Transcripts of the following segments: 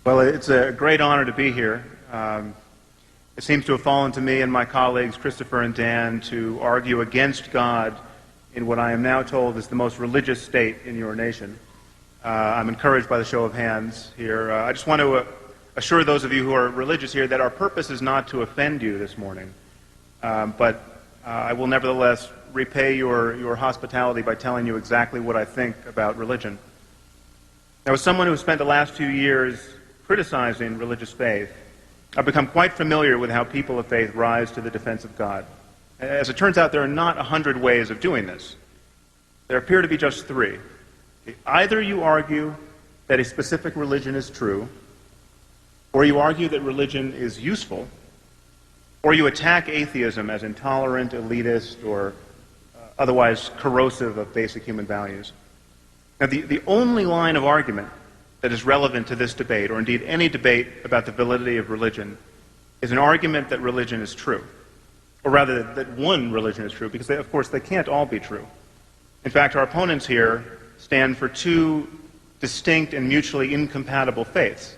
Well, it's a great honor to be here. It seems to have fallen to me and my colleagues, Christopher and Dan, to argue against God in what I am now told is the most religious state in your nation. I'm encouraged by the show of hands here. I just want to assure those of you who are religious here that our purpose is not to offend you this morning, but I will nevertheless repay your hospitality by telling you exactly what I think about religion. Now, as someone who has spent the last few years criticizing religious faith, I've become quite familiar with how people of faith rise to the defense of God. As it turns out, there are not 100 ways of doing this. There appear to be just 3. Either you argue that a specific religion is true, or you argue that religion is useful, or you attack atheism as intolerant, elitist, or otherwise corrosive of basic human values. Now, the only line of argument that is relevant to this debate, or indeed any debate about the validity of religion, is an argument that religion is true. Or rather, that one religion is true, because of course they can't all be true. In fact, our opponents here stand for 2 distinct and mutually incompatible faiths.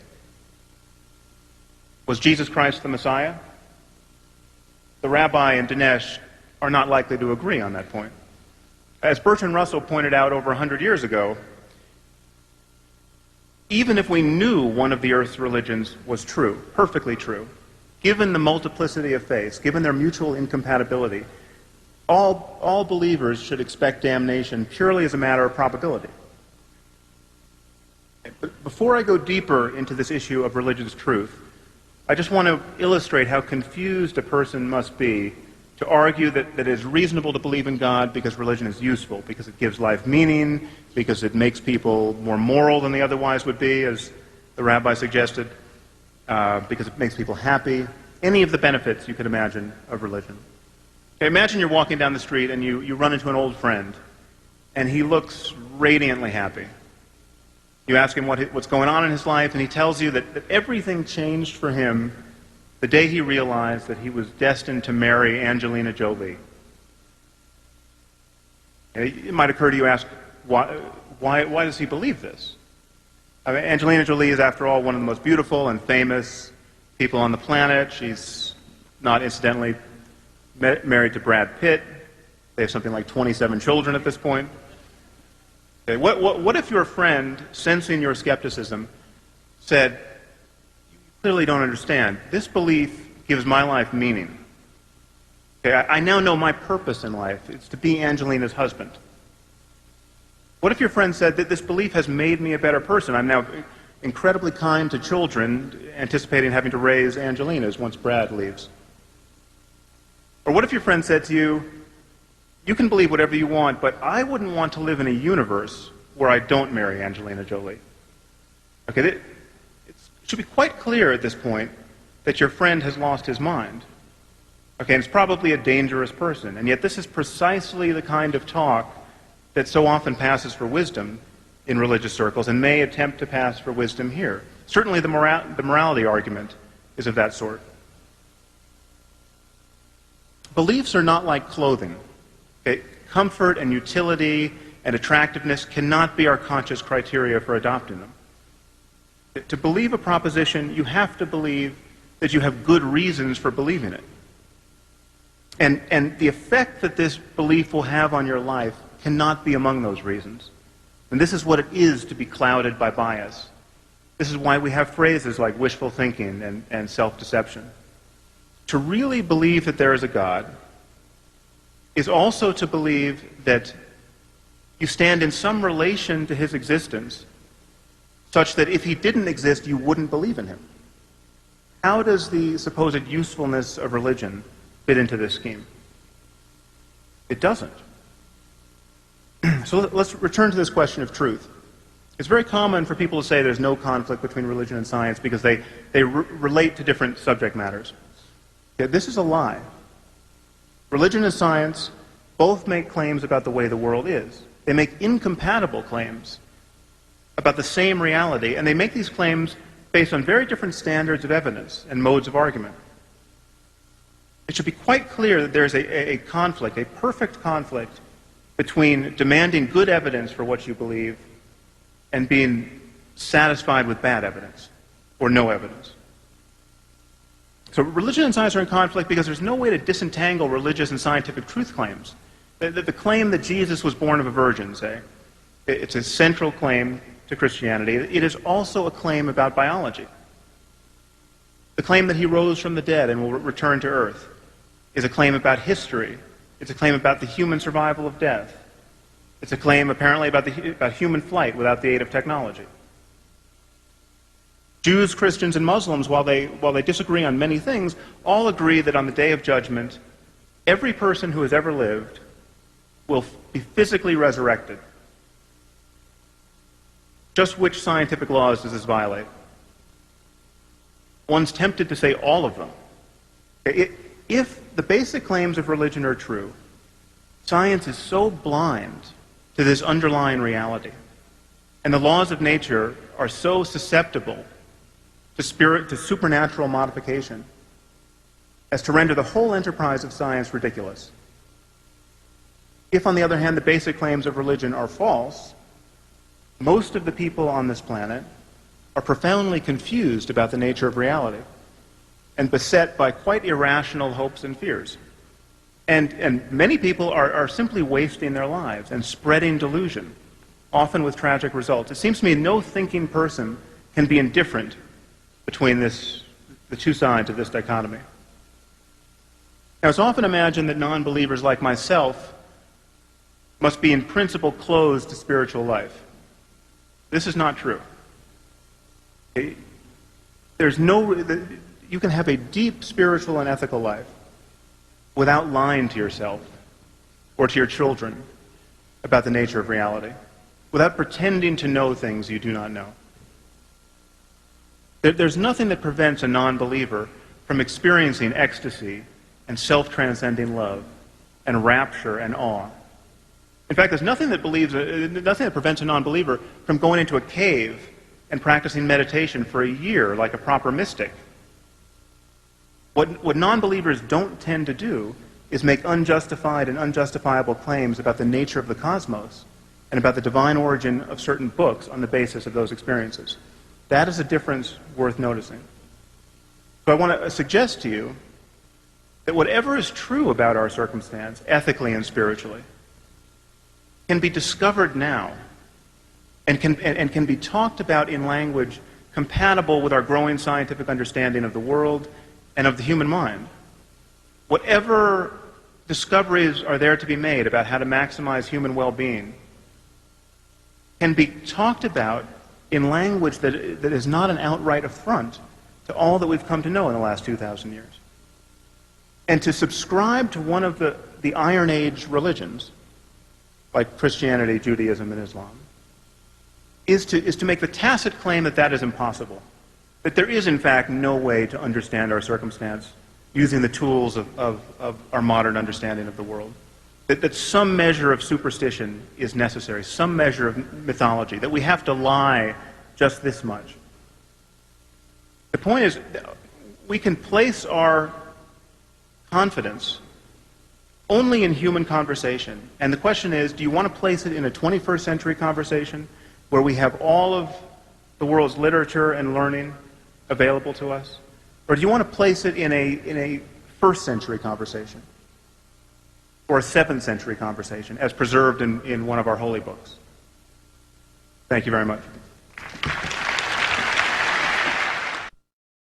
Was Jesus Christ the Messiah? The rabbi and Dinesh are not likely to agree on that point. As Bertrand Russell pointed out over 100 years ago, even if we knew one of the Earth's religions was true, perfectly true, given the multiplicity of faiths, given their mutual incompatibility, all believers should expect damnation purely as a matter of probability. But before I go deeper into this issue of religious truth, I just want to illustrate how confused a person must be to argue that it is reasonable to believe in God because religion is useful, because it gives life meaning, because it makes people more moral than they otherwise would be, as the rabbi suggested, because it makes people happy, any of the benefits you could imagine of religion. Okay, imagine you're walking down the street and you run into an old friend, and he looks radiantly happy. You ask him what's going on in his life, and he tells you that everything changed for him the day he realized that he was destined to marry Angelina Jolie. It might occur to you to ask, why does he believe this? I mean, Angelina Jolie is, after all, one of the most beautiful and famous people on the planet. She's not incidentally married to Brad Pitt. They have something like 27 children at this point. Okay, what if your friend, sensing your skepticism, said, clearly don't understand. This belief gives my life meaning. Okay, I now know my purpose in life. It's to be Angelina's husband. What if your friend said that this belief has made me a better person? I'm now incredibly kind to children, anticipating having to raise Angelinas once Brad leaves. Or what if your friend said to you, you can believe whatever you want, but I wouldn't want to live in a universe where I don't marry Angelina Jolie. Okay, it should be quite clear at this point that your friend has lost his mind. Okay, and it's probably a dangerous person, and yet this is precisely the kind of talk that so often passes for wisdom in religious circles and may attempt to pass for wisdom here. Certainly the morality argument is of that sort. Beliefs are not like clothing. Okay? Comfort and utility and attractiveness cannot be our conscious criteria for adopting them. To believe a proposition, you have to believe that you have good reasons for believing it. And the effect that this belief will have on your life cannot be among those reasons. And this is what it is to be clouded by bias. This is why we have phrases like wishful thinking and self-deception. To really believe that there is a God is also to believe that you stand in some relation to his existence such that if he didn't exist, you wouldn't believe in him. How does the supposed usefulness of religion fit into this scheme? It doesn't. So let's return to this question of truth. It's very common for people to say there's no conflict between religion and science because they relate to different subject matters. Yeah, this is a lie. Religion and science both make claims about the way the world is. They make incompatible claims about the same reality, and they make these claims based on very different standards of evidence and modes of argument. It should be quite clear that there's a conflict, a perfect conflict, between demanding good evidence for what you believe and being satisfied with bad evidence. or no evidence. So religion and science are in conflict because there's no way to disentangle religious and scientific truth claims. The claim that Jesus was born of a virgin, say, it's a central claim to Christianity. It is also a claim about biology. The claim that he rose from the dead and will return to earth is a claim about history. It's a claim about the human survival of death. It's a claim apparently about human flight without the aid of technology. Jews, Christians, and Muslims, while they disagree on many things, all agree that on the Day of Judgment, every person who has ever lived will be physically resurrected. Just which scientific laws does this violate? One's tempted to say all of them. If the basic claims of religion are true, science is so blind to this underlying reality, and the laws of nature are so susceptible to supernatural modification as to render the whole enterprise of science ridiculous. If, on the other hand, the basic claims of religion are false, most of the people on this planet are profoundly confused about the nature of reality and beset by quite irrational hopes and fears. And many people are simply wasting their lives and spreading delusion, often with tragic results. It seems to me no thinking person can be indifferent between the two sides of this dichotomy. Now, it's often imagined that non-believers like myself must be in principle closed to spiritual life. This is not true. You can have a deep spiritual and ethical life without lying to yourself or to your children about the nature of reality, without pretending to know things you do not know. There's nothing that prevents a non-believer from experiencing ecstasy and self-transcending love and rapture and awe. In fact, there's nothing that prevents a non-believer from going into a cave and practicing meditation for a year like a proper mystic. What non-believers don't tend to do is make unjustified and unjustifiable claims about the nature of the cosmos and about the divine origin of certain books on the basis of those experiences. That is a difference worth noticing. So I want to suggest to you that whatever is true about our circumstance, ethically and spiritually, can be discovered now and can be talked about in language compatible with our growing scientific understanding of the world and of the human mind. Whatever discoveries are there to be made about how to maximize human well-being can be talked about in language that is not an outright affront to all that we've come to know in the last 2,000 years. And to subscribe to one of the Iron Age religions, like Christianity, Judaism, and Islam, is to make the tacit claim that that is impossible, that there is, in fact, no way to understand our circumstance using the tools of our modern understanding of the world, that some measure of superstition is necessary, some measure of mythology, that we have to lie just this much. The point is, we can place our confidence only in human conversation. And the question is, do you want to place it in a 21st century conversation where we have all of the world's literature and learning available to us? Or do you want to place it in a first century conversation? Or a 7th century conversation, as preserved in one of our holy books? Thank you very much.